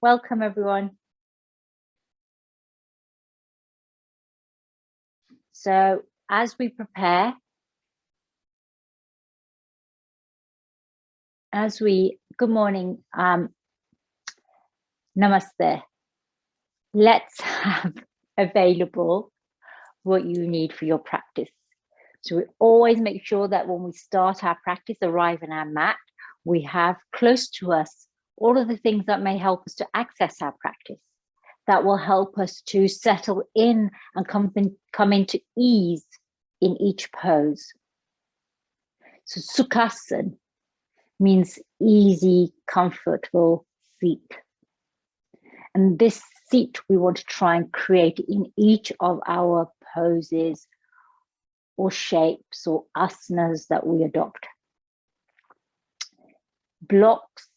Welcome, everyone. So as we prepare, good morning, namaste. Let's have available what you need for your practice. So we always make sure that when we start our practice, arrive on our mat, we have close to us all of the things that may help us to access our practice, that will help us to settle in and come into ease in each pose. So Sukhasana means easy, comfortable seat. And this seat we want to try and create in each of our poses or shapes or asanas that we adopt. Blocks,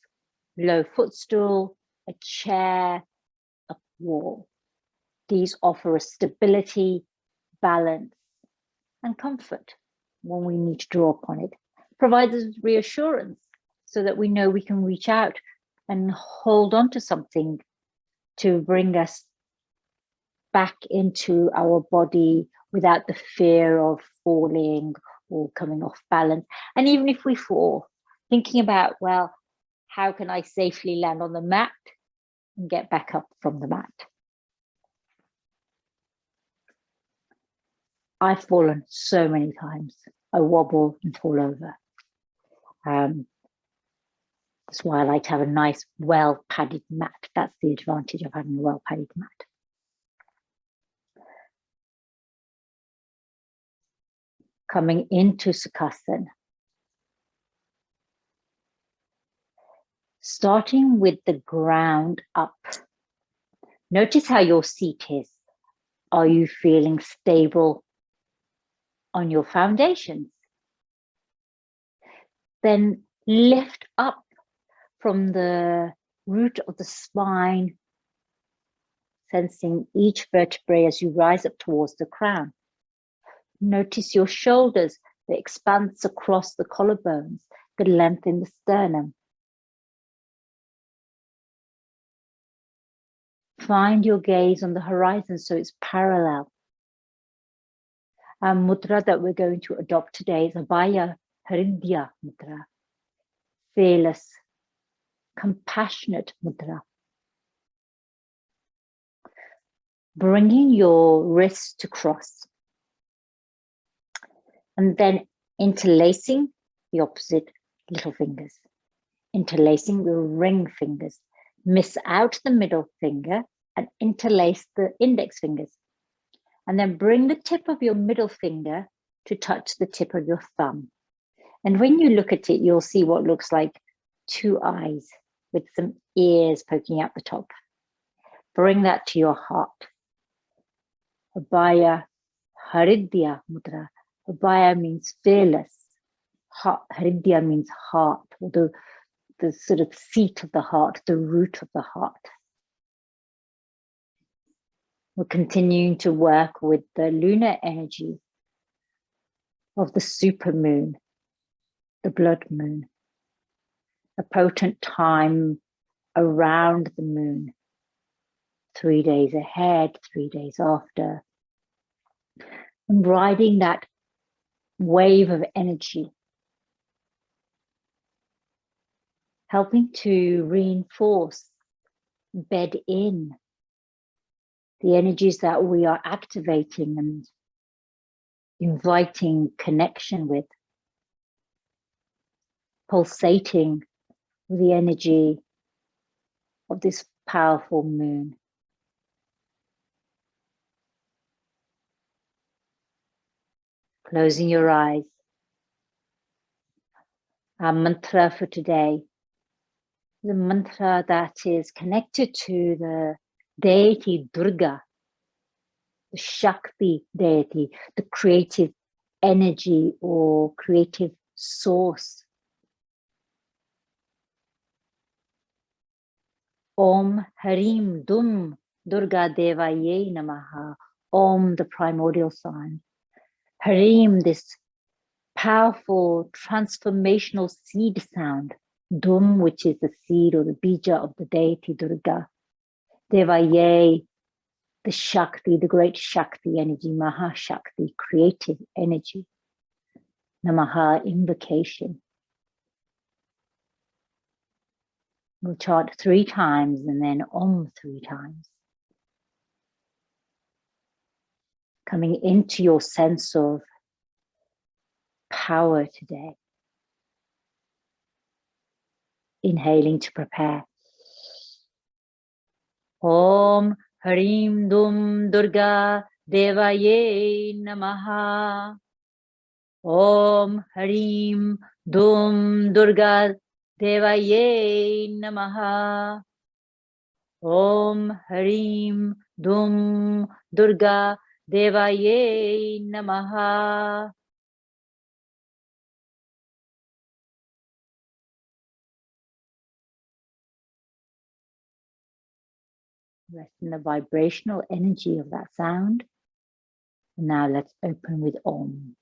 low footstool, a chair, a wall. These offer us stability, balance, and comfort when we need to draw upon it. Provides us reassurance so that we know we can reach out and hold on to something to bring us back into our body without the fear of falling or coming off balance. And even if we fall, thinking about, well, how can I safely land on the mat and get back up from the mat? I've fallen so many times. I wobble and fall over. That's why I like to have a nice, well-padded mat. That's the advantage of having a well-padded mat. Coming into Sukhasana. Starting with the ground up. Notice how your seat is. Are you feeling stable on your foundations? Then lift up from the root of the spine, sensing each vertebrae as you rise up towards the crown. Notice your shoulders, the expanse across the collarbones, the length in the sternum. Find your gaze on the horizon so it's parallel. Our mudra that we're going to adopt today is Abhaya Hridya mudra. Fearless, compassionate mudra. Bringing your wrists to cross. And then interlacing the opposite little fingers. Interlacing the ring fingers. Miss out the middle finger and interlace the index fingers. And then bring the tip of your middle finger to touch the tip of your thumb. And when you look at it, you'll see what looks like two eyes with some ears poking out the top. Bring that to your heart. Abhaya Hridya mudra. Abhaya means fearless. Hridya means heart, or the sort of seat of the heart, the root of the heart. We're continuing to work with the lunar energy of the supermoon, the blood moon, a potent time around the moon, 3 days ahead, 3 days after, and riding that wave of energy, helping to reinforce, bed in the energies that we are activating and inviting connection with, pulsating with the energy of this powerful moon. Closing your eyes. Our mantra for today is a mantra that is connected to the deity Durga, the Shakti deity, the creative energy or creative source. Om Hrim Dum Durga Devaya Namah. Om, the primordial sign. Hrim, this powerful transformational seed sound Dum, which is the seed or the bija of the deity Durga. Devaya, the Shakti, the great Shakti energy, Mahashakti, creative energy. Namah, invocation. We'll chant 3 times and then Om 3 times. Coming into your sense of power today. Inhaling to prepare. Om Hrim Dum Durga Devaye Namaha. Om Hrim Dum Durga Devaye Namaha. Om Hrim Dum Durga Devaye Namaha. Rest in the vibrational energy of that sound. And now let's open with Om.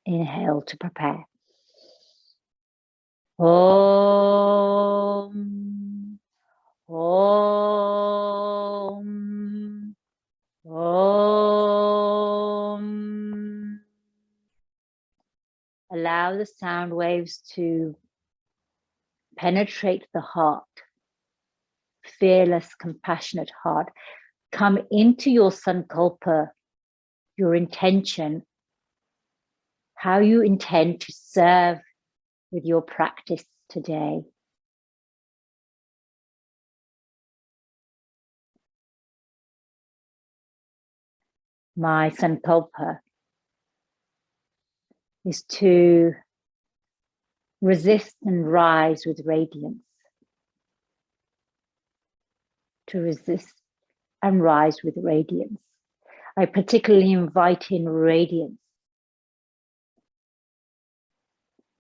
Inhale to prepare. Om. Om. Om. Allow the sound waves to penetrate the heart. Fearless, compassionate heart. Come into your sankalpa, your intention, how you intend to serve with your practice today. My sankalpa is to resist and rise with radiance. To resist and rise with radiance. I particularly invite in radiance,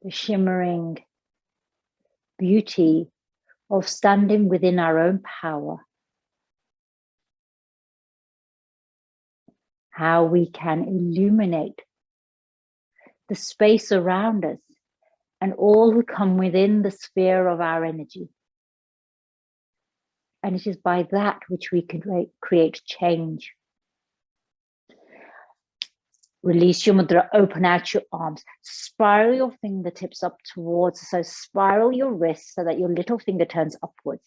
the shimmering beauty of standing within our own power. How we can illuminate the space around us and all who come within the sphere of our energy. And it is by that which we can create change. Release your mudra, open out your arms, spiral your fingertips up towards, so spiral your wrists so that your little finger turns upwards.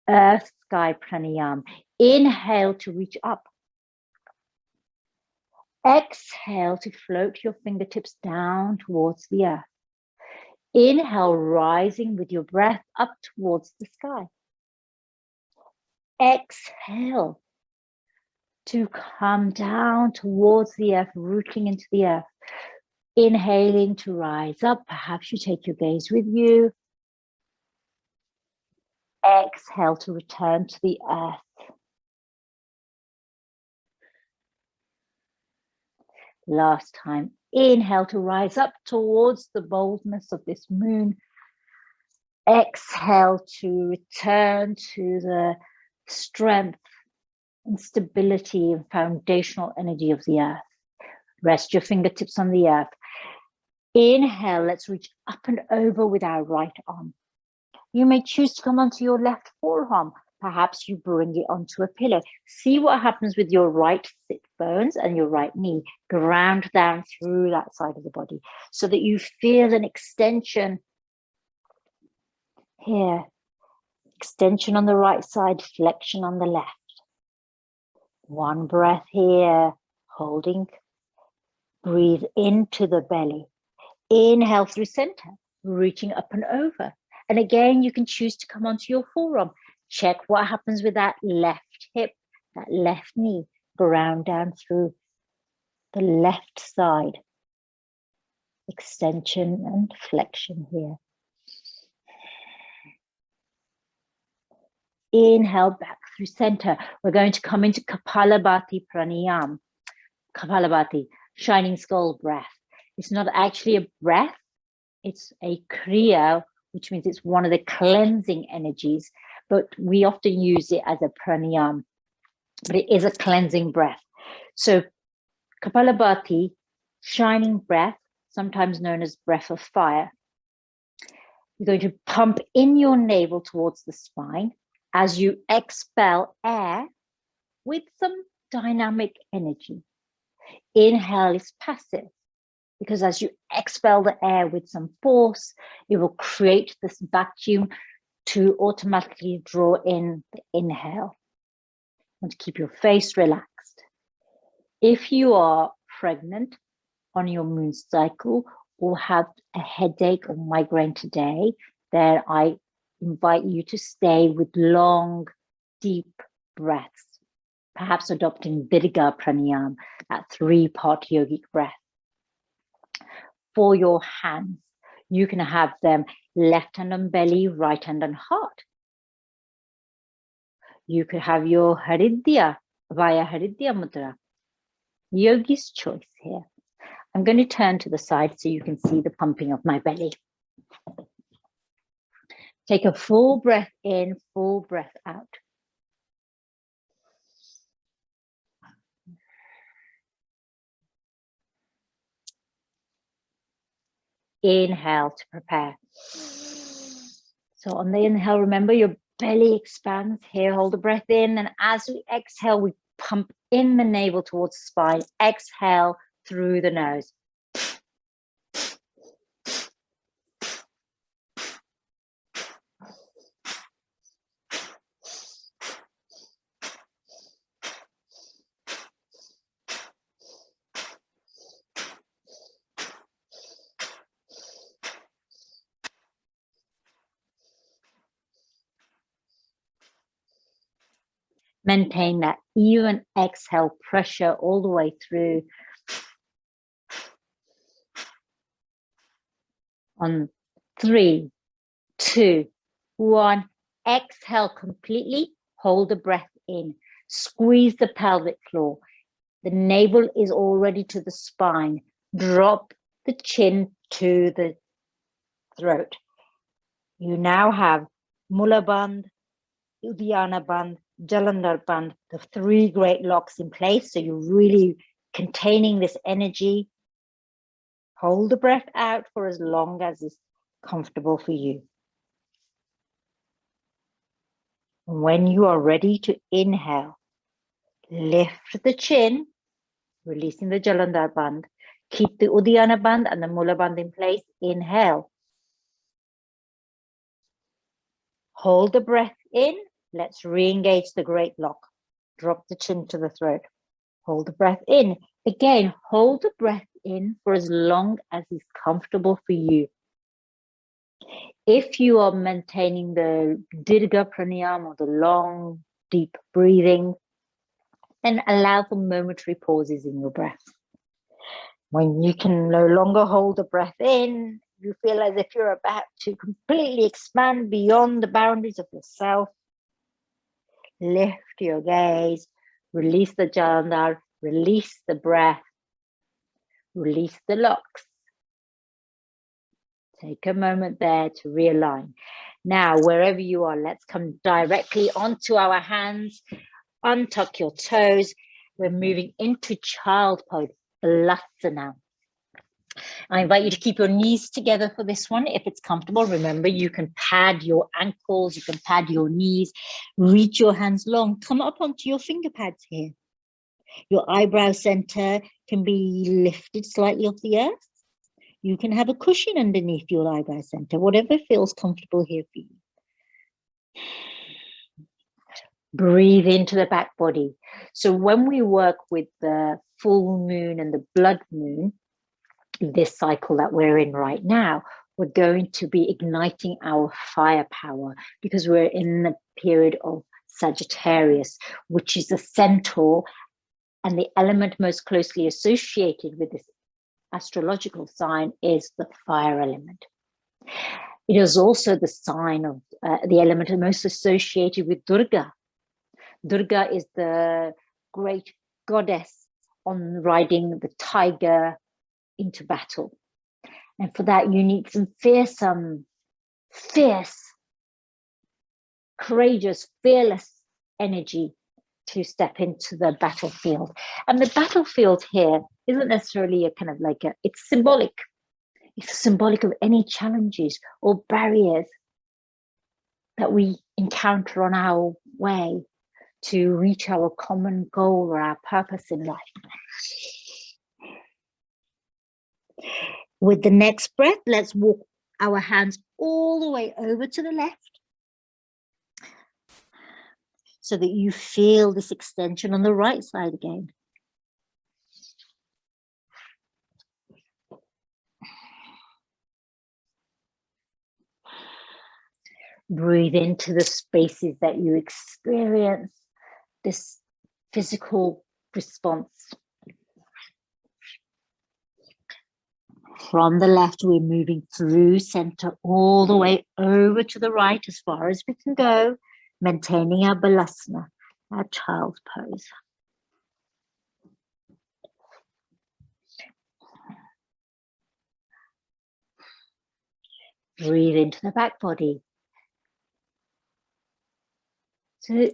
Earth, sky, pranayama. Inhale to reach up. Exhale to float your fingertips down towards the earth. Inhale, rising with your breath up towards the sky. Exhale to come down towards the earth, rooting into the earth. Inhaling to rise up. Perhaps you take your gaze with you. Exhale to return to the earth. Last time. Inhale to rise up towards the boldness of this moon. Exhale to return to the strength and stability and foundational energy of the earth. Rest your fingertips on the earth. Inhale, let's reach up and over with our right arm. You may choose to come onto your left forearm. Perhaps you bring it onto a pillow. See what happens with your right sit bones and your right knee. Ground down through that side of the body so that you feel an extension here. Extension on the right side, flexion on the left. One breath here, holding. Breathe into the belly. Inhale through center, reaching up and over. And again, you can choose to come onto your forearm. Check what happens with that left hip, that left knee. Ground down through the left side. Extension and flexion here. Inhale back through center. We're going to come into Kapalabhati Pranayama. Kapalabhati, shining skull breath. It's not actually a breath, it's a kriya, which means it's one of the cleansing energies, but we often use it as a pranayama, but it is a cleansing breath. So Kapalabhati, shining breath, sometimes known as breath of fire. You're going to pump in your navel towards the spine as you expel air with some dynamic energy. Inhale is passive, because as you expel the air with some force, it will create this vacuum to automatically draw in the inhale. You want to keep your face relaxed. If you are pregnant on your moon cycle or have a headache or migraine today, then I invite you to stay with long, deep breaths, perhaps adopting Durga Pranayama, that 3-part yogic breath. For your hands, you can have them left hand on belly, right hand on heart. You could have your Haridya, via Haridya Mudra. Yogi's choice here. I'm going to turn to the side so you can see the pumping of my belly. Take a full breath in, full breath out. Inhale to prepare. So on the inhale, remember your belly expands. Here, hold the breath in. And as we exhale, we pump in the navel towards the spine. Exhale through the nose. Maintain that even exhale pressure all the way through. On 3, 2, 1. Exhale completely. Hold the breath in. Squeeze the pelvic floor. The navel is already to the spine. Drop the chin to the throat. You now have Mula Bandh, Uddiyana Bandh, Jalandhar Bandh, the 3 great locks in place. So you're really containing this energy. Hold the breath out for as long as is comfortable for you. When you are ready to inhale, lift the chin, releasing the Jalandhar Bandh. Keep the Uddiyana Bandh and the Mula Bandh in place. Inhale. Hold the breath in. Let's re-engage the great lock. Drop the chin to the throat. Hold the breath in. Again, hold the breath in for as long as is comfortable for you. If you are maintaining the Durga Pranayama, or the long, deep breathing, then allow for momentary pauses in your breath. When you can no longer hold the breath in, you feel as if you're about to completely expand beyond the boundaries of yourself. Lift your gaze, release the Jalandhar, release the breath, release the locks. Take a moment there to realign. Now, wherever you are, let's come directly onto our hands. Untuck your toes. We're moving into child pose, Balasana. I invite you to keep your knees together for this one if it's comfortable. Remember, you can pad your ankles, you can pad your knees, reach your hands long, come up onto your finger pads here. Your eyebrow center can be lifted slightly off the earth. You can have a cushion underneath your eyebrow center, whatever feels comfortable here for you. Breathe into the back body. So when we work with the full moon and the blood moon, this cycle that we're in right now, we're going to be igniting our firepower because we're in the period of Sagittarius, which is the centaur, and the element most closely associated with this astrological sign is the fire element. It is also the sign of the element most associated with Durga. Durga is the great goddess on riding the tiger into battle. And for that, you need some fearsome, fierce, courageous, fearless energy to step into the battlefield. And the battlefield here isn't necessarily a kind of like it's symbolic. It's symbolic of any challenges or barriers that we encounter on our way to reach our common goal or our purpose in life. With the next breath, let's walk our hands all the way over to the left so that you feel this extension on the right side again. Breathe into the spaces that you experience this physical response. From the left, we're moving through center all the way over to the right as far as we can go, maintaining our balasana, our child's pose. Breathe into the back body. So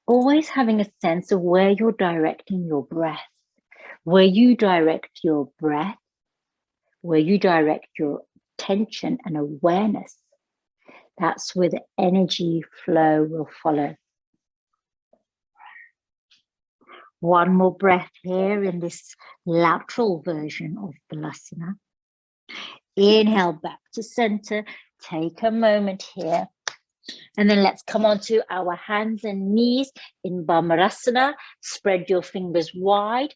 always having a sense of where you're directing your breath, where you direct your breath, where you direct your attention and awareness. That's where the energy flow will follow. One more breath here in this lateral version of Balasana. Inhale back to center. Take a moment here. And then let's come onto our hands and knees in Bhamarasana. Spread your fingers wide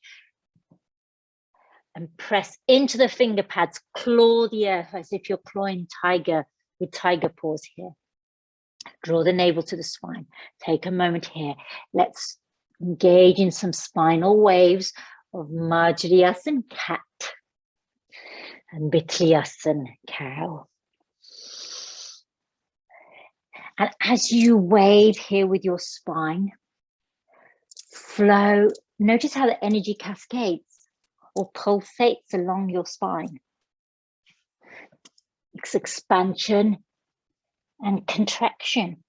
and press into the finger pads. Claw the earth as if you're clawing tiger with tiger paws here. Draw the navel to the spine. Take a moment here. Let's engage in some spinal waves of Majriyasana, cat, and Bitlyasana, cow. And as you wave here with your spine, flow, notice how the energy cascades or pulsates along your spine. It's expansion and contraction.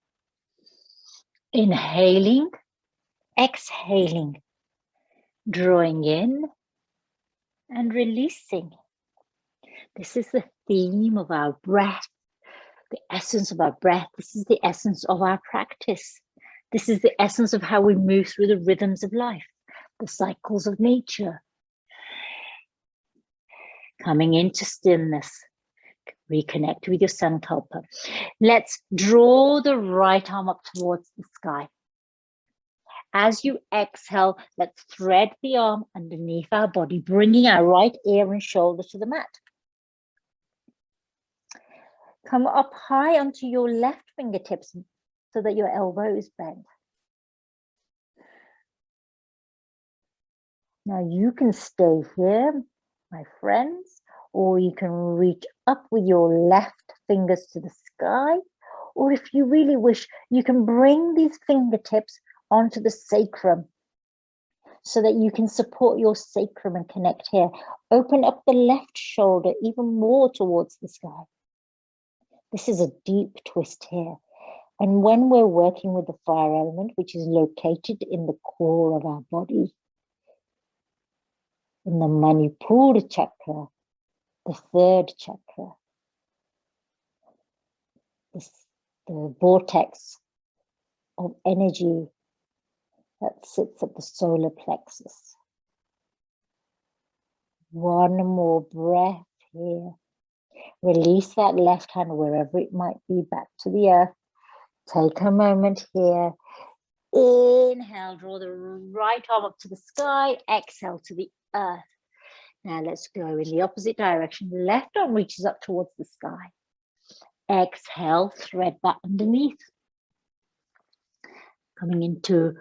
Inhaling, exhaling, drawing in and releasing. This is the theme of our breath, the essence of our breath. This is the essence of our practice. This is the essence of how we move through the rhythms of life, the cycles of nature. Coming into stillness, reconnect with your sankalpa. Let's draw the right arm up towards the sky. As you exhale, let's thread the arm underneath our body, bringing our right ear and shoulder to the mat. Come up high onto your left fingertips so that your elbows bend. Now you can stay here, my friends, or you can reach up with your left fingers to the sky, or if you really wish, you can bring these fingertips onto the sacrum so that you can support your sacrum and connect here. Open up the left shoulder even more towards the sky. This is a deep twist here. And when we're working with the fire element, which is located in the core of our body, in the Manipura chakra, the third chakra, the vortex of energy that sits at the solar plexus. One more breath here. Release that left hand wherever it might be back to the earth. Take a moment here. Inhale, draw the right arm up to the sky. Exhale to the earth. Now let's go in the opposite direction. The left arm reaches up towards the sky. Exhale, thread that underneath. Coming into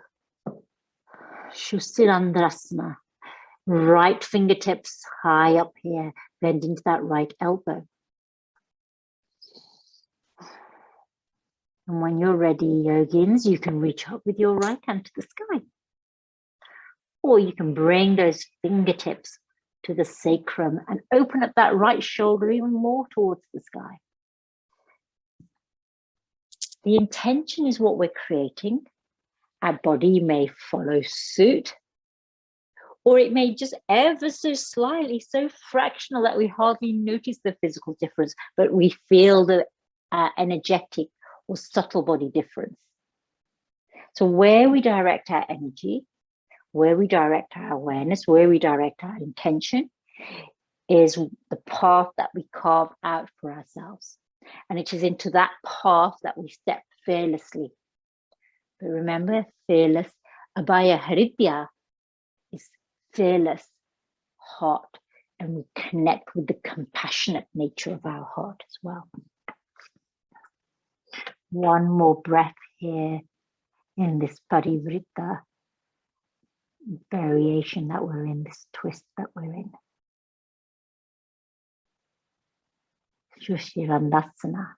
Shusirandrasana. Right fingertips high up here. Bend into that right elbow. And when you're ready, yogins, you can reach up with your right hand to the sky. Or you can bring those fingertips to the sacrum and open up that right shoulder even more towards the sky. The intention is what we're creating. Our body may follow suit, or it may just ever so slightly, so fractional that we hardly notice the physical difference, but we feel the energetic or subtle body difference. So where we direct our energy, where we direct our awareness, where we direct our intention is the path that we carve out for ourselves. And it is into that path that we step fearlessly. But remember, fearless, Abhaya Hridya is fearless heart, and we connect with the compassionate nature of our heart as well. One more breath here in this Parivrita variation that we're in, this twist that we're in. Shushirandasana.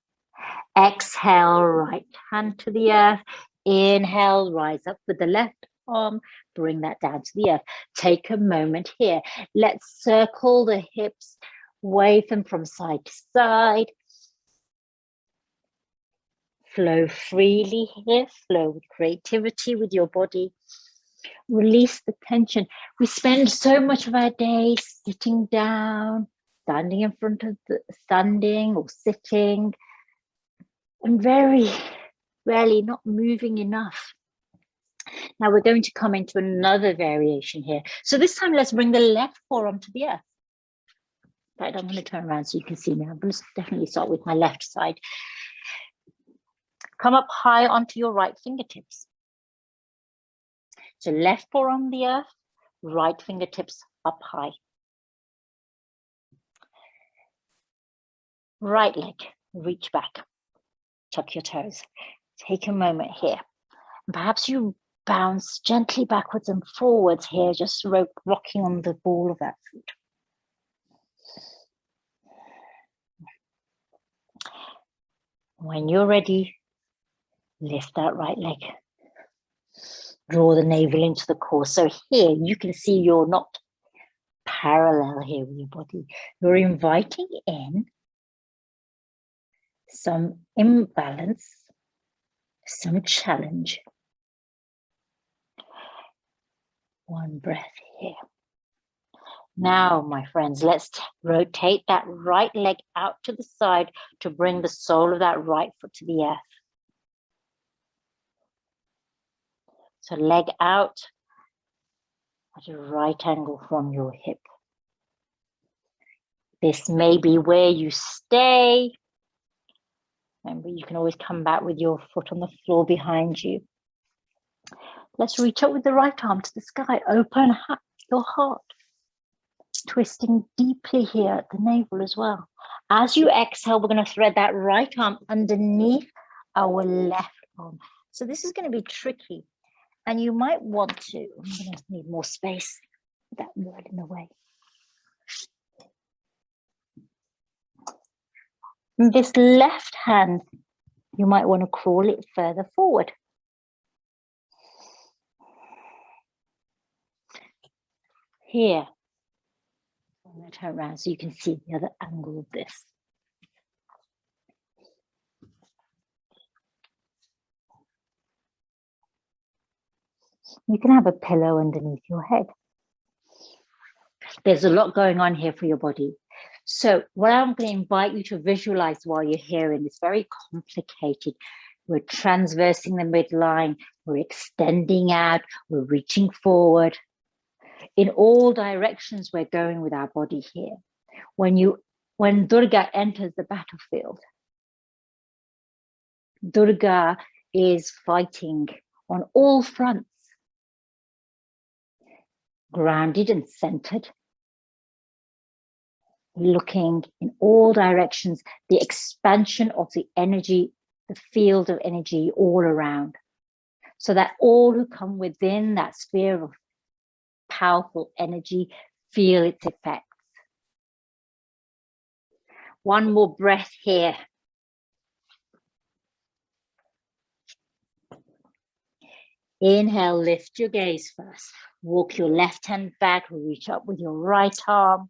Exhale, right hand to the earth. Inhale, rise up with the left arm. Bring that down to the earth. Take a moment here. Let's circle the hips, wave them from side to side. Flow freely here. Flow with creativity with your body. Release the tension. We spend so much of our day sitting down, standing in front of the standing or sitting, and very rarely not moving enough. Now we're going to come into another variation here. So this time let's bring the left forearm to the earth. Right, I'm going to turn around so you can see me. I'm going to definitely start with my left side. Come up high onto your right fingertips. So left forearm on the earth, right fingertips up high. Right leg, reach back, tuck your toes. Take a moment here. And perhaps you bounce gently backwards and forwards here, just rocking on the ball of that foot. When you're ready, lift that right leg. Draw the navel into the core. So here you can see you're not parallel here with your body. You're inviting in some imbalance, some challenge. One breath here. Now, my friends, let's rotate that right leg out to the side to bring the sole of that right foot to the earth. So leg out at a right angle from your hip. This may be where you stay. Remember, you can always come back with your foot on the floor behind you. Let's reach up with the right arm to the sky. Open your heart. Twisting deeply here at the navel as well. As you exhale, we're going to thread that right arm underneath our left arm. So this is going to be tricky. And you might want to, I'm going to need more space, that word in the way. And this left hand, you might want to crawl it further forward. Here, I'm going to turn around so you can see the other angle of this. You can have a pillow underneath your head. There's a lot going on here for your body. So what I'm going to invite you to visualize while you're here, and it's very complicated. We're transversing the midline, we're extending out, we're reaching forward. In all directions, we're going with our body here. When Durga enters the battlefield, Durga is fighting on all fronts, grounded and centered, looking in all directions, the expansion of the energy, the field of energy all around, so that all who come within that sphere of powerful energy feel its effects. One more breath here. Inhale, lift your gaze first. Walk your left hand back, reach up with your right arm.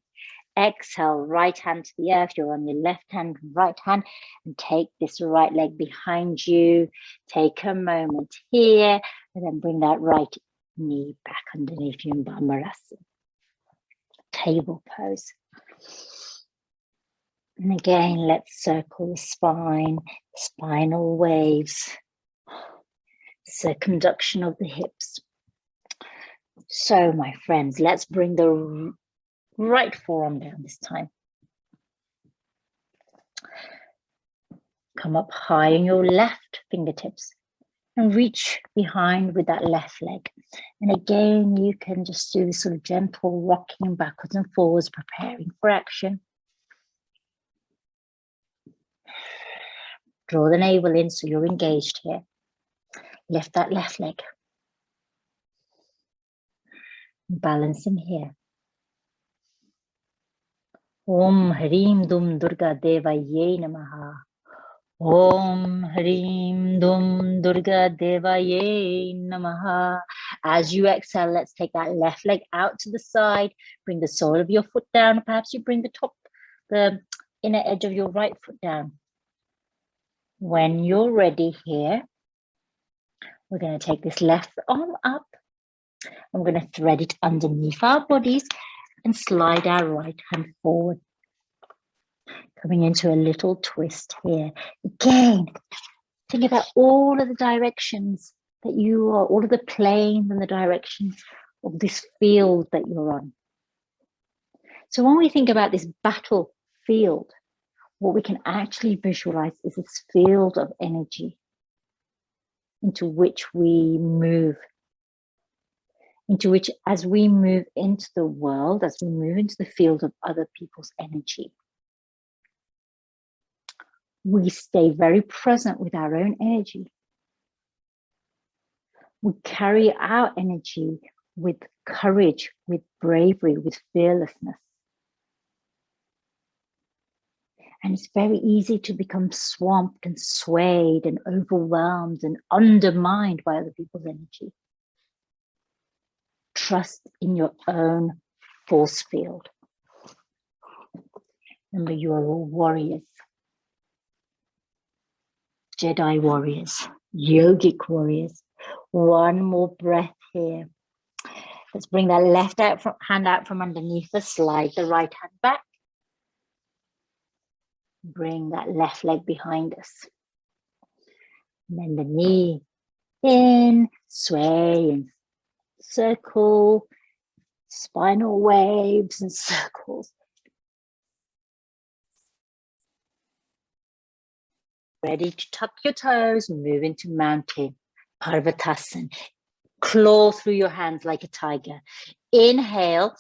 Exhale, right hand to the earth. You're on your left hand, right hand, and take this right leg behind you. Take a moment here, and then bring that right knee back underneath you in Bhamarasana, table pose. And again, let's circle the spine, spinal waves, circumduction of the hips. So, my friends, let's bring the right forearm down this time. Come up high on your left fingertips and reach behind with that left leg. And again, you can just do this sort of gentle rocking backwards and forwards, preparing for action. Draw the navel in so you're engaged here. Lift that left leg. Balancing here. Om Hrim Dum Durga Devaya Namah. Om Hrim Dum Durga Devaya Namah. As you exhale, let's take that left leg out to the side. Bring the sole of your foot down. Perhaps you bring the inner edge of your right foot down. When you're ready here, we're going to take this left arm up. I'm going to thread it underneath our bodies and slide our right hand forward. Coming into a little twist here. Again, think about all of the directions that you are, all of the planes and the directions of this field that you're on. So when we think about this battlefield, what we can actually visualize is this field of energy into which we move, into which as we move into the world, as we move into the field of other people's energy, we stay very present with our own energy. We carry our energy with courage, with bravery, with fearlessness. And it's very easy to become swamped and swayed and overwhelmed and undermined by other people's energy. Trust in your own force field. Remember, you are all warriors. Jedi warriors, yogic warriors. One more breath here. Let's bring that left hand out from underneath us. Slide the right hand back. Bring that left leg behind us. And then the knee in, sway and circle, spinal waves and circles. Ready to tuck your toes, move into mountain, Parvatasana. Claw through your hands like a tiger. Inhale.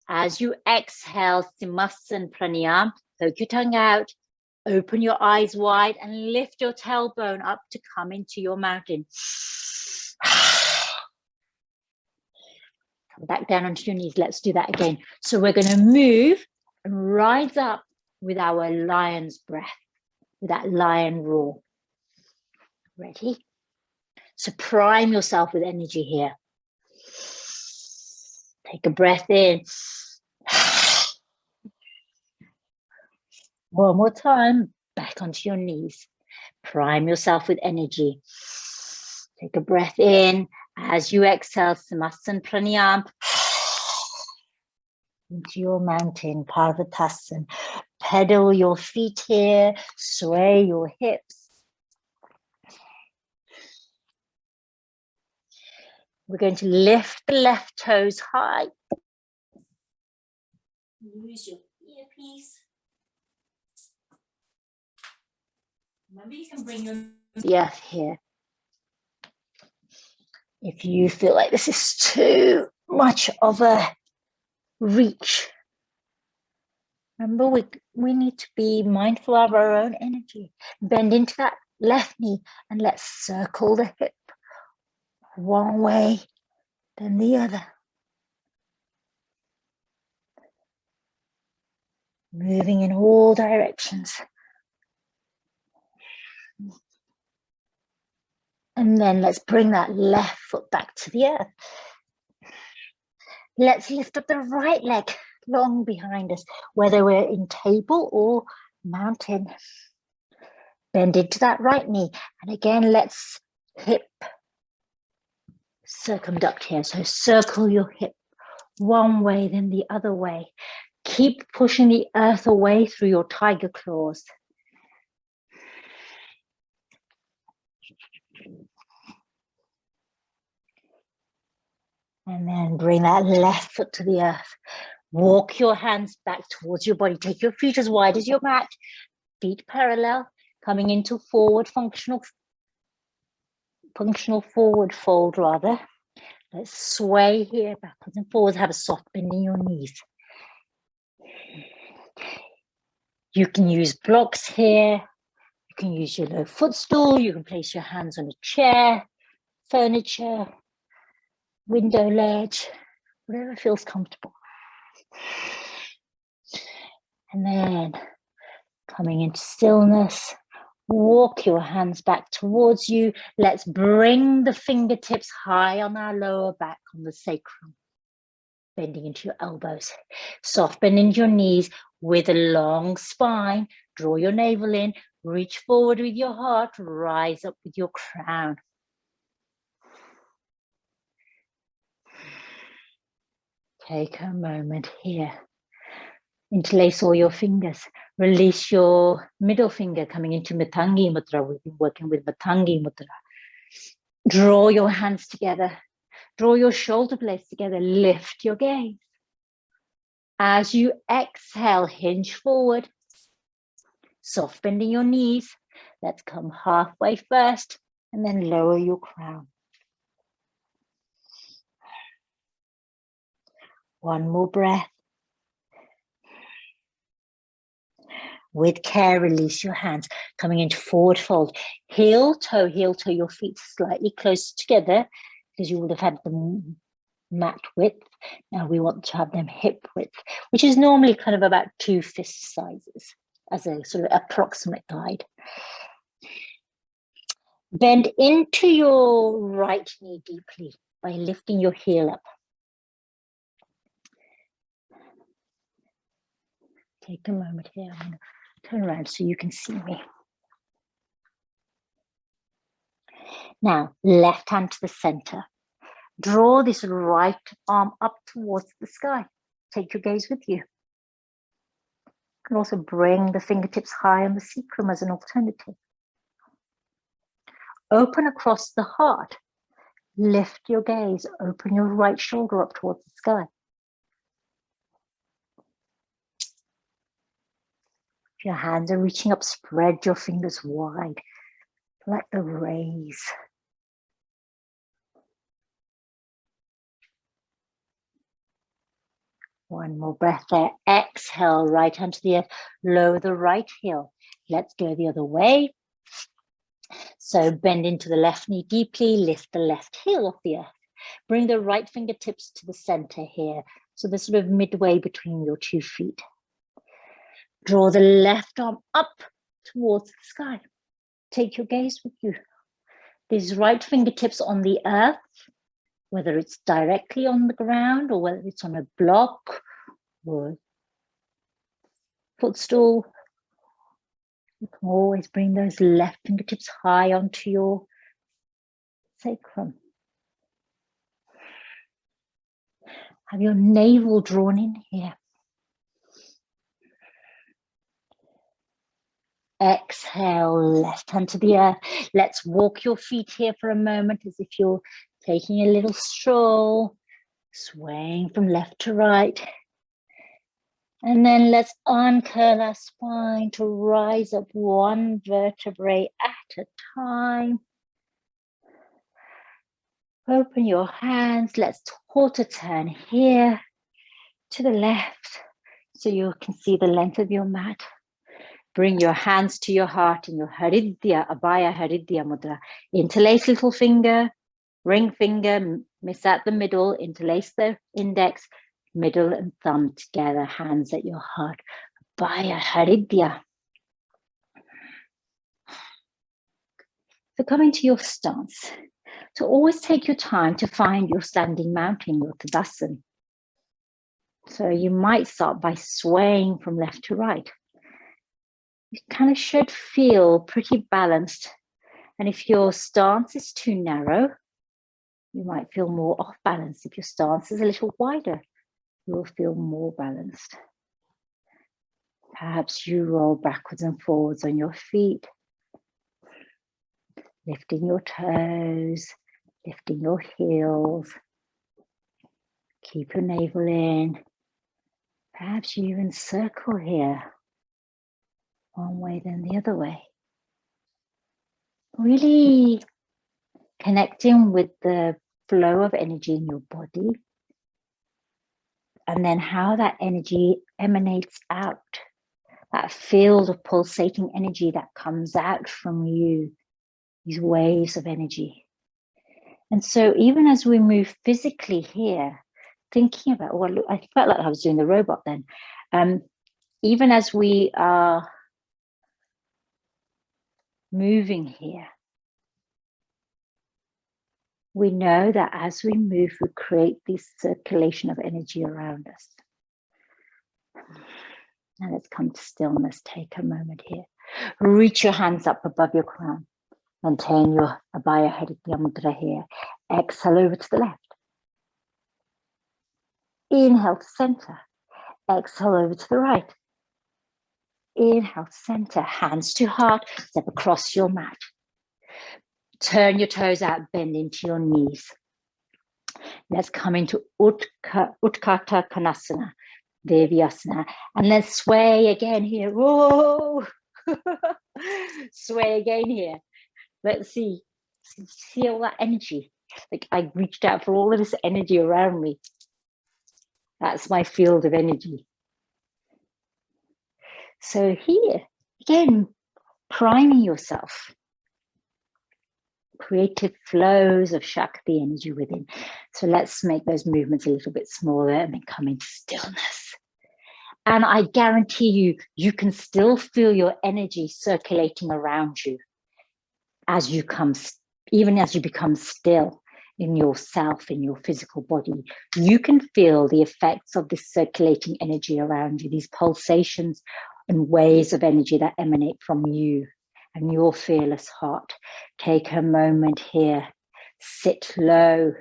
As you exhale, Simhasan Pranayama, poke your tongue out, open your eyes wide and lift your tailbone up to come into your mountain. Come back down onto your knees. Let's do that again. So we're going to move and rise up with our lion's breath, with that lion roar. Ready? So prime yourself with energy here. Take a breath in. One more time, back onto your knees. Prime yourself with energy. Take a breath in. As you exhale, Simhasan Pranayama. Into your mountain, Parvatasana. Pedal your feet here, sway your hips. We're going to lift the left toes high. Use your earpiece. Remember, you can bring your earth here. If you feel like this is too much of a reach, remember we need to be mindful of our own energy. Bend into that left knee and let's circle the hip. One way, then the other. Moving in all directions. And then let's bring that left foot back to the earth. Let's lift up the right leg long behind us, whether we're in table or mountain. Bend into that right knee. And again, let's hip circumduct here. So circle your hip one way, then the other way. Keep pushing the earth away through your tiger claws. And then bring that left foot to the earth. Walk your hands back towards your body. Take your feet as wide as your mat. Feet parallel, coming into forward functional forward fold rather. Let's sway here, backwards and forwards. Have a soft bend in your knees. You can use blocks here. You can use your low footstool. You can place your hands on a chair, furniture, window ledge, whatever feels comfortable. And then coming into stillness, walk your hands back towards you. Let's bring the fingertips high on our lower back on the sacrum. Bending into your elbows. Soft bend into your knees with a long spine. Draw your navel in. Reach forward with your heart. Rise up with your crown. Take a moment here. Interlace all your fingers. Release your middle finger coming into Matangi Mudra. We've been working with Matangi Mudra. Draw your hands together. Draw your shoulder blades together. Lift your gaze. As you exhale, hinge forward. Soft bending your knees. Let's come halfway first and then lower your crown. One more breath. With care, release your hands, coming into forward fold. Heel toe, your feet slightly closer together because you would have had them mat width. Now we want to have them hip width, which is normally kind of about 2 fist sizes as a sort of approximate guide. Bend into your right knee deeply by lifting your heel up. Take a moment here. I'm going to turn around so you can see me. Now, left hand to the center. Draw this right arm up towards the sky. Take your gaze with you. You can also bring the fingertips high on the sacrum as an alternative. Open across the heart. Lift your gaze. Open your right shoulder up towards the sky. If your hands are reaching up, spread your fingers wide, like the rays. One more breath there. Exhale, right hand to the earth. Lower the right heel. Let's go the other way. So bend into the left knee deeply. Lift the left heel off the earth. Bring the right fingertips to the center here. So they're sort of midway between your 2 feet. Draw the left arm up towards the sky. Take your gaze with you. These right fingertips on the earth, whether it's directly on the ground or whether it's on a block or footstool. You can always bring those left fingertips high onto your sacrum. Have your navel drawn in here. Exhale, left hand to the earth. Let's walk your feet here for a moment as if you're taking a little stroll, swaying from left to right. And then let's uncurl our spine to rise up 1 vertebrae at a time. Open your hands. Let's quarter turn here to the left so you can see the length of your mat. Bring your hands to your heart in your Haridya, Abhaya Haridya Mudra. Interlace little finger, ring finger, miss at the middle, interlace the index, middle and thumb together, hands at your heart. Abhaya Haridya. So coming to your stance. So always take your time to find your standing mountain, your Tadasana. So you might start by swaying from left to right. You kind of should feel pretty balanced. And if your stance is too narrow, You might feel more off balance. If your stance is a little wider, you will feel more balanced. Perhaps you roll backwards and forwards on your feet, lifting your toes, lifting your heels. Keep your navel in. Perhaps you even circle here, one way then the other way. Really connecting with the flow of energy in your body, and then how that energy emanates out, that field of pulsating energy that comes out from you, these waves of energy. And so even as we move physically here, thinking about, well, I felt like I was doing the robot then. Even as we are moving here, we know that as we move, we create this circulation of energy around us. Now let's come to stillness. Take a moment here. Reach your hands up above your crown. Maintain your Abhaya Haritya Mudra here. Exhale over to the left. Inhale to center. Exhale over to the right. Inhale to center. Hands to heart. Step across your mat. Turn your toes out, bend into your knees. Let's come into Utkarta Konasana, Devyasana, and let's sway again here. Whoa! Sway again here. Let's see all that energy. Like I reached out for all of this energy around me. That's my field of energy. So here, again, priming yourself. Creative flows of Shakti energy within. So let's make those movements a little bit smaller and then come into stillness. And I guarantee you, you can still feel your energy circulating around you as you come, even as you become still in yourself, in your physical body. You can feel the effects of this circulating energy around you, these pulsations and waves of energy that emanate from you and your fearless heart. Take a moment here. Sit low.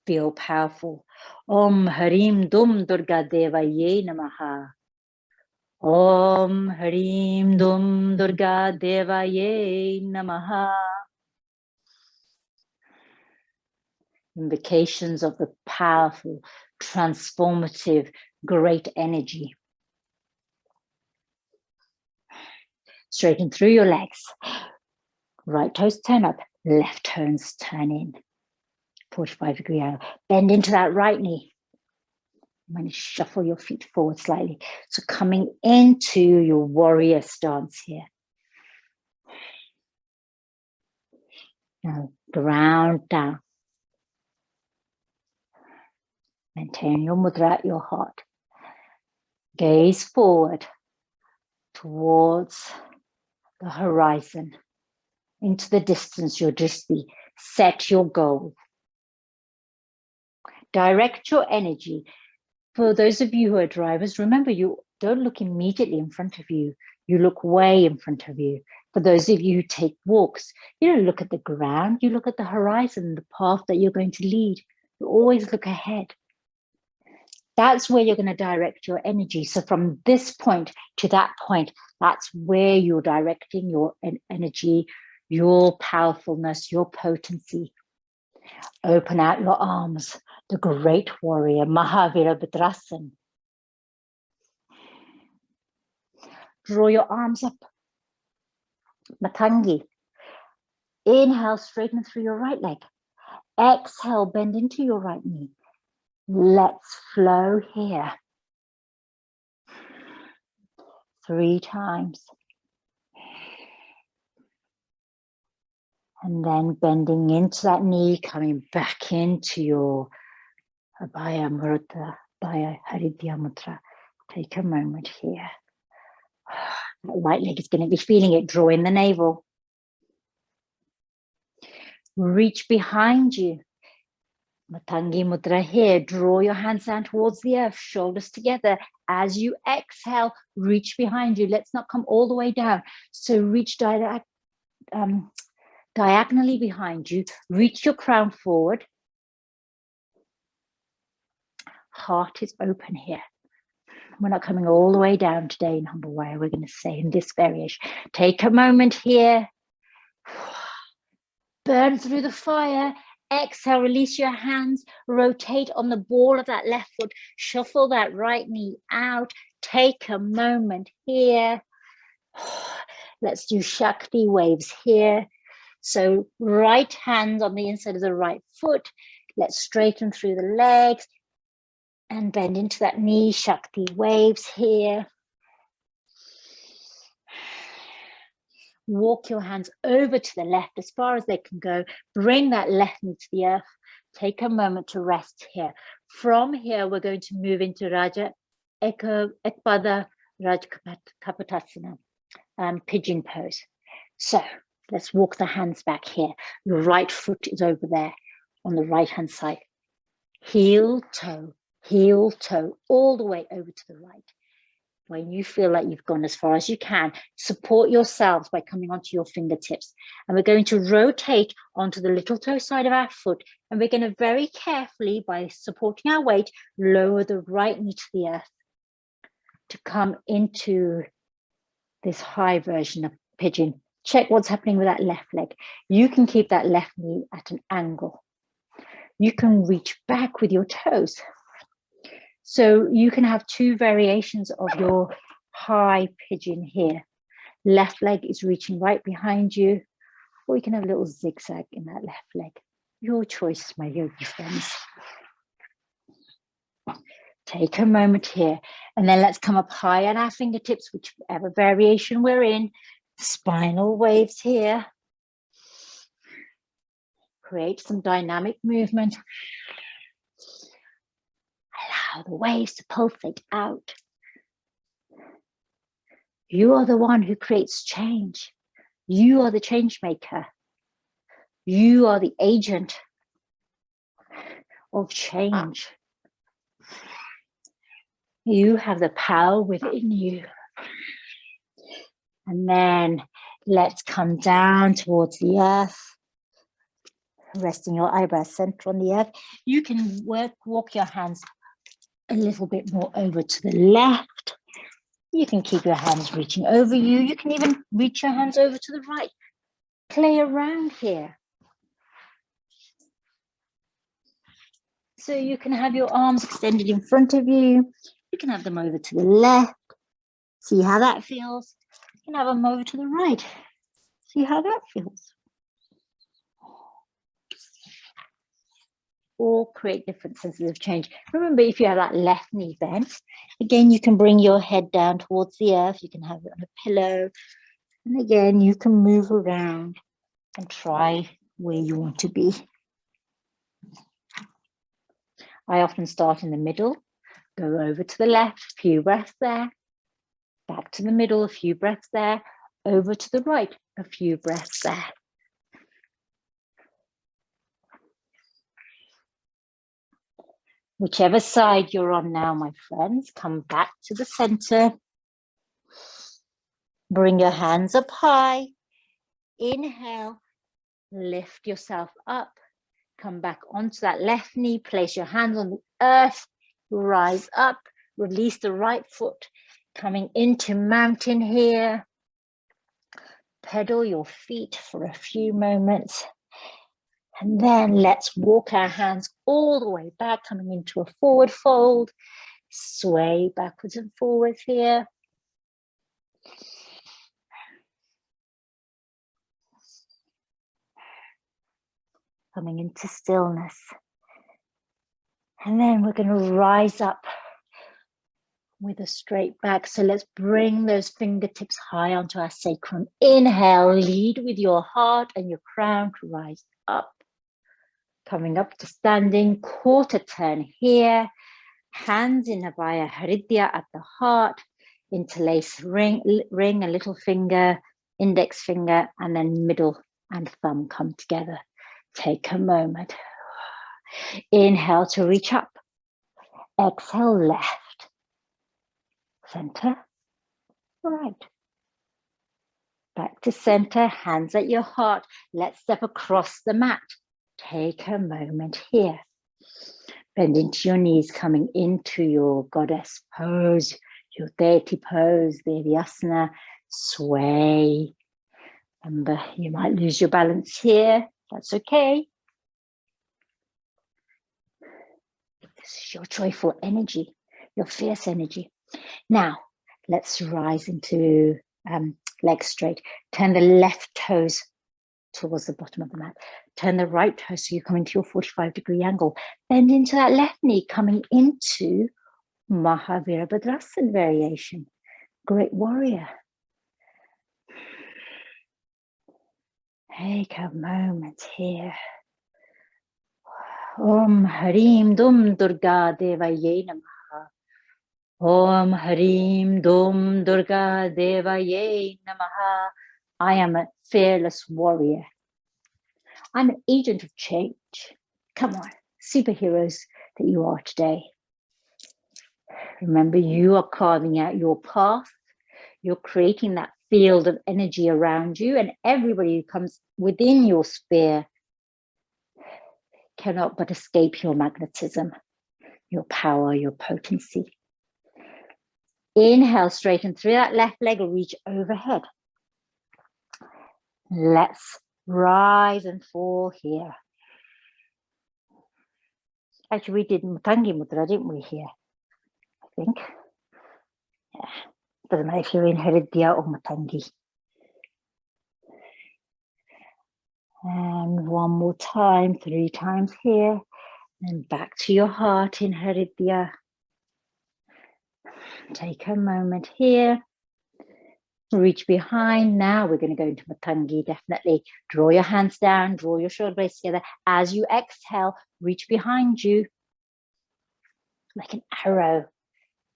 Feel powerful. Om Hrim Dum Durga Devaya Namah. Om Hrim Dum Durga Devaya Namah. Invocations of the powerful, transformative, great energy. Straighten through your legs. Right toes turn up, left toes turn in. 45-degree angle. Bend into that right knee. I'm going to shuffle your feet forward slightly. So coming into your warrior stance here. Now ground down. Maintain your mudra at your heart. Gaze forward towards the horizon. Into the distance, your drishti. Set your goal. Direct your energy. For those of you who are drivers, remember, you don't look immediately in front of you. You look way in front of you. For those of you who take walks, you don't look at the ground. You look at the horizon, the path that you're going to lead. You always look ahead. That's where you're going to direct your energy. So from this point to that point, that's where you're directing your energy, your powerfulness, your potency. Open out your arms, the great warrior, Mahavirabadrasan. Draw your arms up, Matangi. Inhale, straighten through your right leg. Exhale, bend into your right knee. Let's flow here. 3 times. And then bending into that knee, coming back into your Abhaya Murta, Abhaya Haritya Mudra. Take a moment here. That right leg is going to be feeling it. Draw in the navel. Reach behind you. Matangi Mudra here. Draw your hands down towards the earth, shoulders together. As you exhale, reach behind you. Let's not come all the way down. So reach diagonally behind you. Reach your crown forward. heart is open here. We're not coming all the way down today in humble way. We're going to say in this variation. Take a moment here. Burn through the fire. Exhale, release your hands. Rotate on the ball of that left foot. Shuffle that right knee out. Take a moment here. Let's do Shakti waves here. So right hand on the inside of the right foot. Let's straighten through the legs and bend into that knee. Shakti waves here. Walk your hands over to the left as far as they can go. Bring that left knee to the earth. Take a moment to rest here. From here, we're going to move into Raja Ekpada Rajkapatasana, pigeon pose. So let's walk the hands back here. Your right foot is over there on the right hand side. Heel, toe, all the way over to the right. When you feel like you've gone as far as you can, support yourselves by coming onto your fingertips. And we're going to rotate onto the little toe side of our foot. And we're going to very carefully, by supporting our weight, lower the right knee to the earth to come into this high version of pigeon. Check what's happening with that left leg. You can keep that left knee at an angle. You can reach back with your toes. So you can have two variations of your high pigeon here. Left leg is reaching right behind you, or you can have a little zigzag in that left leg. Your choice, my yogi friends. Take a moment here, and then let's come up high on our fingertips, whichever variation we're in. Spinal waves here. Create some dynamic movement. Allow the waves to pulsate out. You are the one who creates change. You are the change maker. You are the agent of change. You have the power within you. And then let's come down towards the earth. Resting your eyebrows center on the earth. You can walk your hands a little bit more over to the left. You can keep your hands reaching over you. You can even reach your hands over to the right. Play around here. So you can have your arms extended in front of you. You can have them over to the left. See how that feels. You can have them over to the right. See how that feels. All create different senses of change. Remember, if you have that left knee bent, again, you can bring your head down towards the earth. You can have it on a pillow. And again, you can move around and try where you want to be. I often start in the middle, go over to the left, a few breaths there, back to the middle, a few breaths there, over to the right, a few breaths there. Whichever side you're on now, my friends, come back to the center. Bring your hands up high. Inhale, lift yourself up. Come back onto that left knee. Place your hands on the earth. Rise up. Release the right foot. Coming into mountain here. Pedal your feet for a few moments. And then let's walk our hands all the way back, coming into a forward fold. Sway backwards and forwards here. Coming into stillness. And then we're going to rise up with a straight back. So let's bring those fingertips high onto our sacrum. Inhale, lead with your heart and your crown to rise up. Coming up to standing, quarter turn here. Hands in Devaya, Hridaya at the heart. Interlace ring, a little finger, index finger, and then middle and thumb come together. Take a moment. Inhale to reach up. Exhale, left. Center, right. Back to center, hands at your heart. Let's step across the mat. Take a moment here. Bend into your knees, coming into your goddess pose, your deity pose, the Vyasana. Sway. Remember, you might lose your balance here. That's okay. This is your joyful energy, your fierce energy. Now, let's rise into legs straight. Turn the left toes towards the bottom of the mat. Turn the right toes so you come into your 45-degree angle. Bend into that left knee, coming into Mahavirabhadrasana variation. Great warrior. Take a moment here. Om Hrim Dum Durga Devaya Namah. Om Hrim Dum Durga Devaya Namah. I am a fearless warrior. I'm an agent of change. Come on, superheroes that you are today. Remember, you are carving out your path. You're creating that field of energy around you, and everybody who comes within your sphere cannot but escape your magnetism, your power, your potency. Inhale, straighten through that left leg or reach overhead. Let's rise and fall here. Actually, we did Mutangi Mudra, didn't we, here? I think. Yeah. Doesn't matter if you're in Hridya or Mutangi. And one more time, 3 times here. And back to your heart in Hridya. Take a moment here. Reach behind. Now we're going to go into Mutangi, definitely. Draw your hands down, draw your shoulder blades together. As you exhale, reach behind you like an arrow.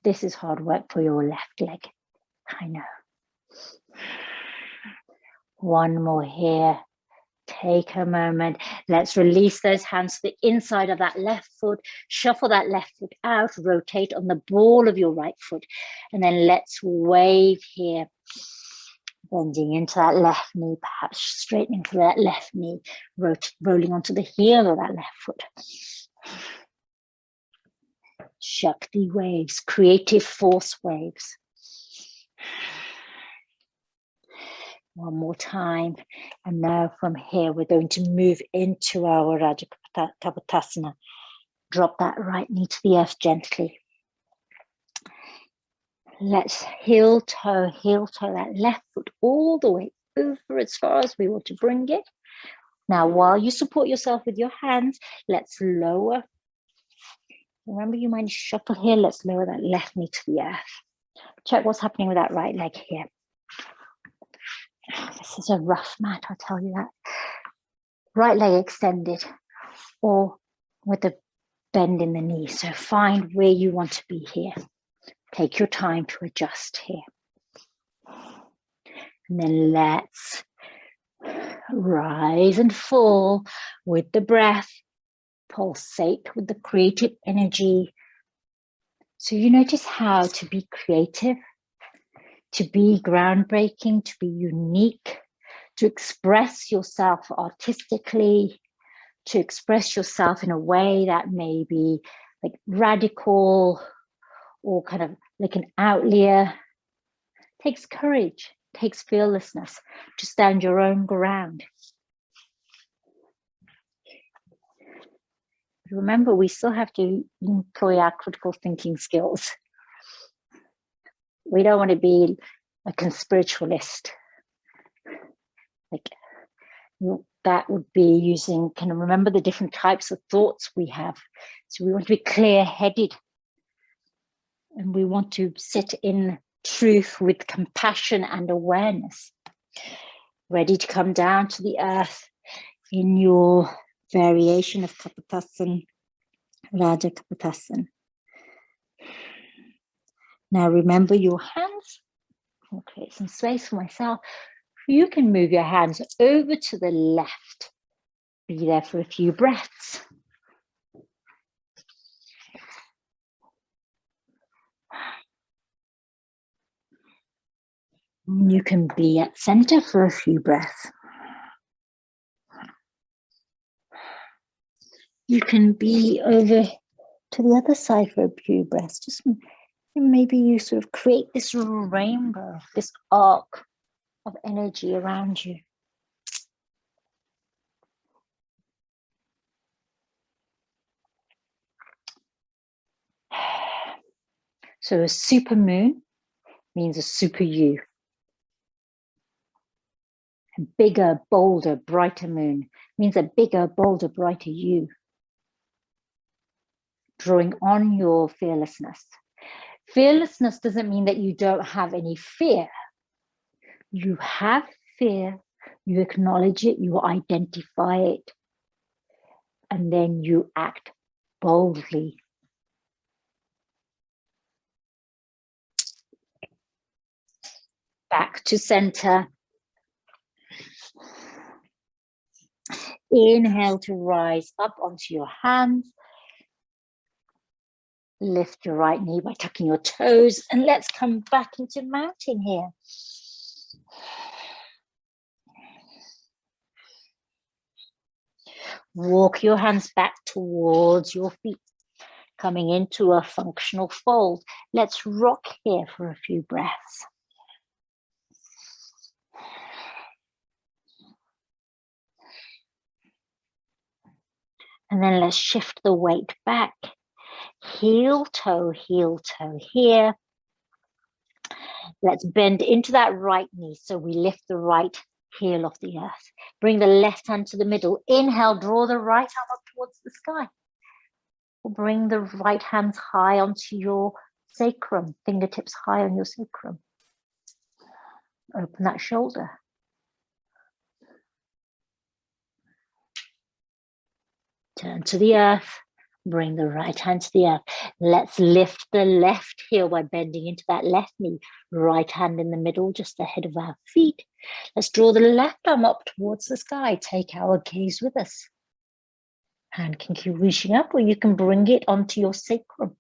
This is hard work for your left leg. I know. One more here. Take a moment. Let's release those hands to the inside of that left foot. Shuffle that left foot out. Rotate on the ball of your right foot. And then let's wave here. Bending into that left knee, perhaps straightening through that left knee. Rolling onto the heel of that left foot. Shakti waves, creative force waves. One more time. And now from here, we're going to move into our Rajakapotasana. Drop that right knee to the earth gently. Let's heel toe that left foot all the way over as far as we want to bring it. Now, while you support yourself with your hands, let's lower. Remember, you might shuffle here. Let's lower that left knee to the earth. Check what's happening with that right leg here. This is a rough mat, I'll tell you that. Right leg extended or with a bend in the knee. So find where you want to be here. Take your time to adjust here. And then let's rise and fall with the breath. Pulsate with the creative energy. So you notice how to be creative, to be groundbreaking, to be unique, to express yourself artistically, to express yourself in a way that may be like radical or kind of like an outlier. Takes courage, takes fearlessness to stand your own ground. Remember, we still have to employ our critical thinking skills. We don't want to be like a spiritualist. Like that would be using, kind of remember the different types of thoughts we have. So we want to be clear-headed. And we want to sit in truth with compassion and awareness. Ready to come down to the earth in your variation of Kapotasana, Raja Kapotasana. Now remember your hands. I'll create some space for myself. You can move your hands over to the left. Be there for a few breaths. You can be at center for a few breaths. You can be over to the other side for a few breaths. Just maybe you sort of create this rainbow, this arc of energy around you. So a super moon means a super you. A bigger, bolder, brighter moon means a bigger, bolder, brighter you. Drawing on your fearlessness. Fearlessness doesn't mean that you don't have any fear. You have fear, you acknowledge it, you identify it, and then you act boldly. Back to center. Inhale to rise up onto your hands. Lift your right knee by tucking your toes, and let's come back into mountain here. Walk your hands back towards your feet, coming into a functional fold. Let's rock here for a few breaths. And then let's shift the weight back. Heel toe here. Let's bend into that right knee so we lift the right heel off the earth. Bring the left hand to the middle. Inhale, draw the right arm up towards the sky. Bring the right hands high onto your sacrum, fingertips high on your sacrum. Open that shoulder. Turn to the earth. Bring the right hand to the earth. Let's lift the left heel by bending into that left knee. Right hand in the middle, just ahead of our feet. Let's draw the left arm up towards the sky. Take our gaze with us. Hand can keep reaching up, or you can bring it onto your sacrum.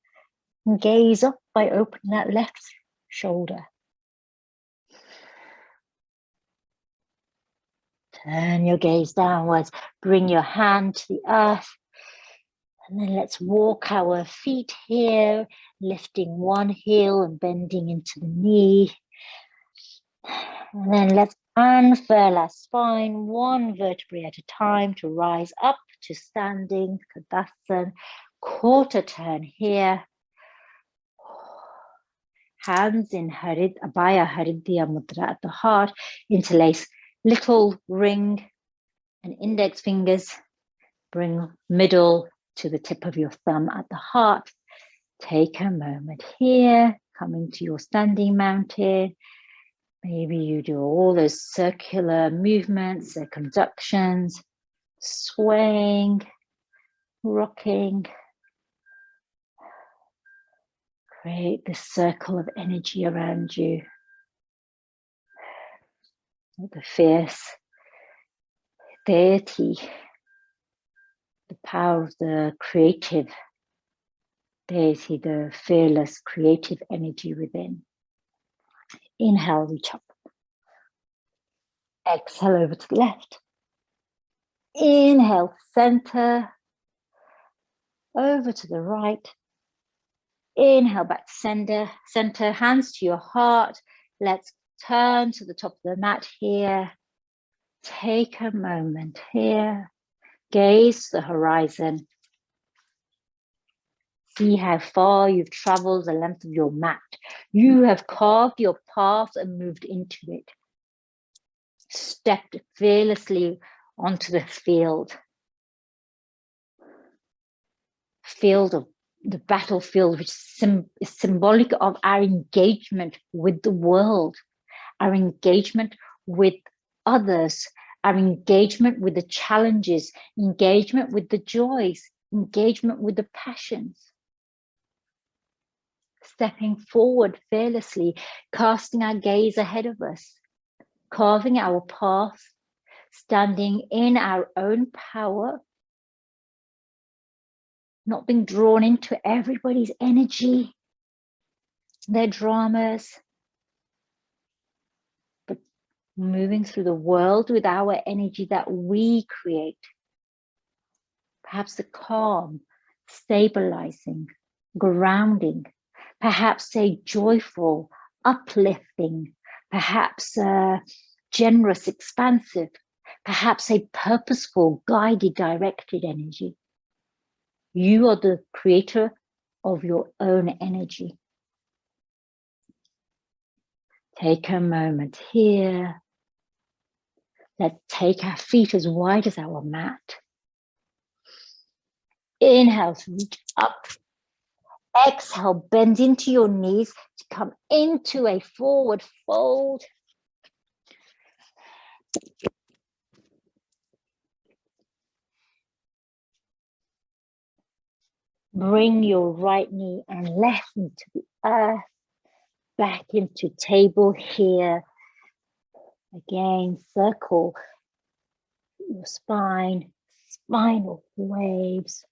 And gaze up by opening that left shoulder. Turn your gaze downwards. Bring your hand to the earth. And then let's walk our feet here, lifting one heel and bending into the knee. And then let's unfurl our spine, one vertebrae at a time, to rise up to standing, Tadasana. Quarter turn here. Hands in Abhaya Haridya Mudra at the heart. Interlace little ring and index fingers. Bring middle to the tip of your thumb at the heart. Take a moment here, coming to your standing mountain. Maybe you do all those circular movements, circumductions, swaying, rocking. Create this circle of energy around you. The fierce deity, the power of the creative deity, the fearless creative energy within. Inhale, reach up. Exhale over to the left. Inhale, center. Over to the right. Inhale, back to center. Hands to your heart. Let's turn to the top of the mat here. Take a moment here. Gaze to the horizon. See how far you've traveled the length of your mat. You have carved your path and moved into it. Stepped fearlessly onto the field. Field of the battlefield, which is symbolic of our engagement with the world, our engagement with others, our engagement with the challenges, engagement with the joys, engagement with the passions. Stepping forward fearlessly, casting our gaze ahead of us, carving our path, standing in our own power, not being drawn into everybody's energy, their dramas, but moving through the world with our energy that we create. Perhaps the calm, stabilizing, grounding, perhaps a joyful, uplifting, perhaps a generous, expansive, perhaps a purposeful, guided, directed energy. You are the creator of your own energy. Take a moment here. Let's take our feet as wide as our mat. Inhale to reach up. Exhale, bend into your knees to come into a forward fold. Bring your right knee and left knee to the earth. Back into table here. Again, circle your spine, spinal waves.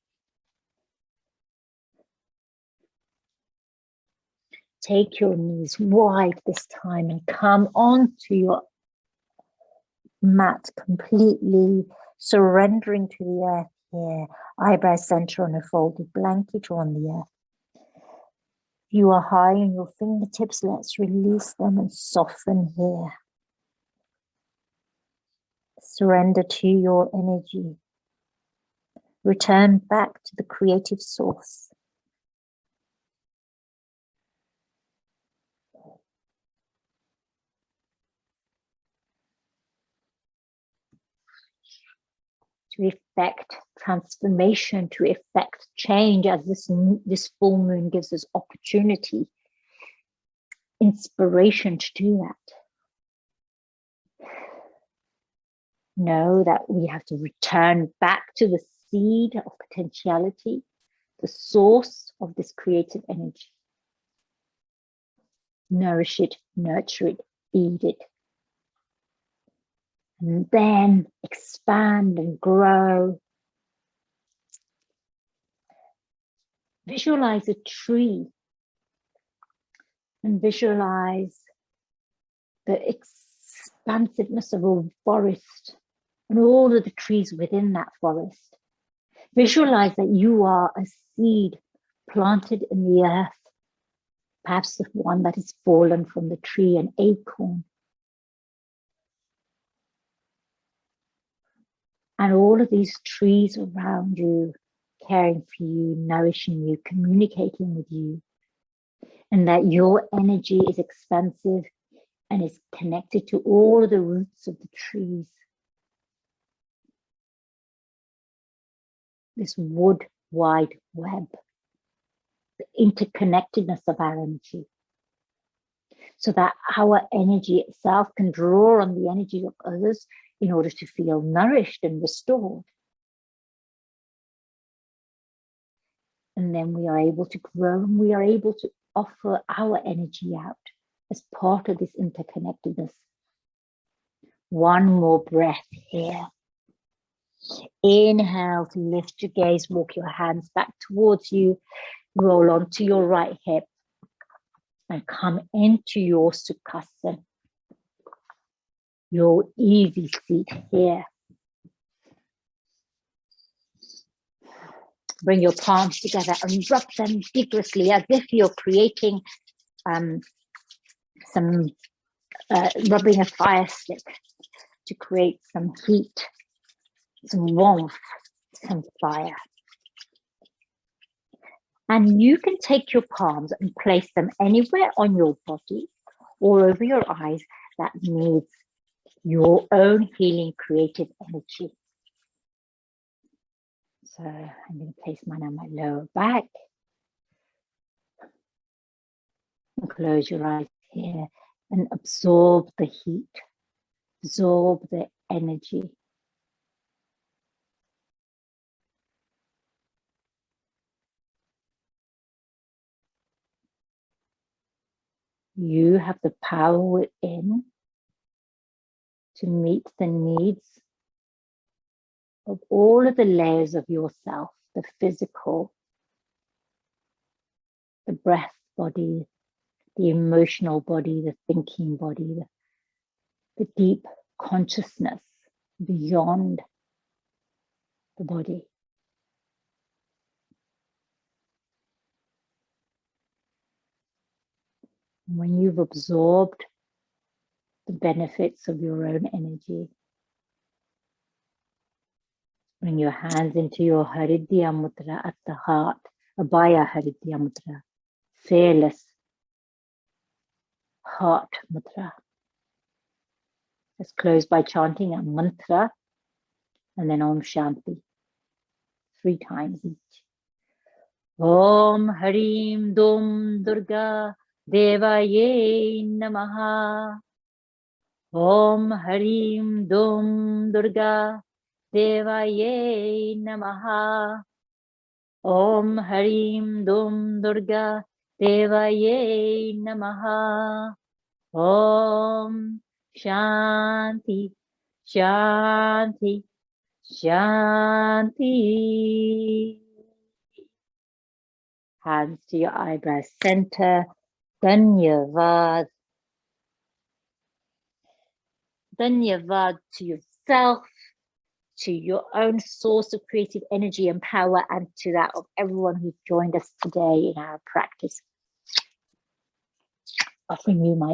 Take your knees wide this time and come onto your mat completely, surrendering to the earth here. Eyebrow center on a folded blanket or on the earth. You are high on your fingertips. Let's release them and soften here. Surrender to your energy. Return back to the creative source. To effect transformation, to effect change, as this full moon gives us opportunity, inspiration to do that. Know that we have to return back to the seed of potentiality, the source of this creative energy. Nourish it, nurture it, feed it. And then expand and grow. Visualize a tree and visualize the expansiveness of a forest and all of the trees within that forest. Visualize that you are a seed planted in the earth, perhaps the one that has fallen from the tree, an acorn. And all of these trees around you, caring for you, nourishing you, communicating with you, and that your energy is expansive and is connected to all of the roots of the trees. This wood wide web, the interconnectedness of our energy, so that our energy itself can draw on the energy of others in order to feel nourished and restored. And then we are able to grow and we are able to offer our energy out as part of this interconnectedness. One more breath here. Inhale to lift your gaze, walk your hands back towards you, roll onto your right hip and come into your Sukhasana, your easy seat here. Bring your palms together and rub them vigorously as if you're creating rubbing a fire stick to create some heat, some warmth, some fire. And you can take your palms and place them anywhere on your body or over your eyes that needs your own healing creative energy. So I'm going to place mine on my lower back. And close your eyes here and absorb the heat, absorb the energy. You have the power within to meet the needs of all of the layers of yourself, the physical, the breath body, the emotional body, the thinking body, the deep consciousness beyond the body. When you've absorbed the benefits of your own energy, bring your hands into your Haridya Mudra at the heart, Abhaya Haridya Mudra, fearless heart mudra. Let's close by chanting a mantra and then Om Shanti 3 times each. Om Hrim Dum Durga Devaye Namaha. Om Hrim Dum Durga Devaye Namaha. Om Hrim Dum Durga Devaye Namaha. Om Shanti Shanti Shanti. Hands to your eyebrow center. Dhanyavad. Dhanyavad to yourself, to your own source of creative energy and power, and to that of everyone who's joined us today in our practice. Offering you my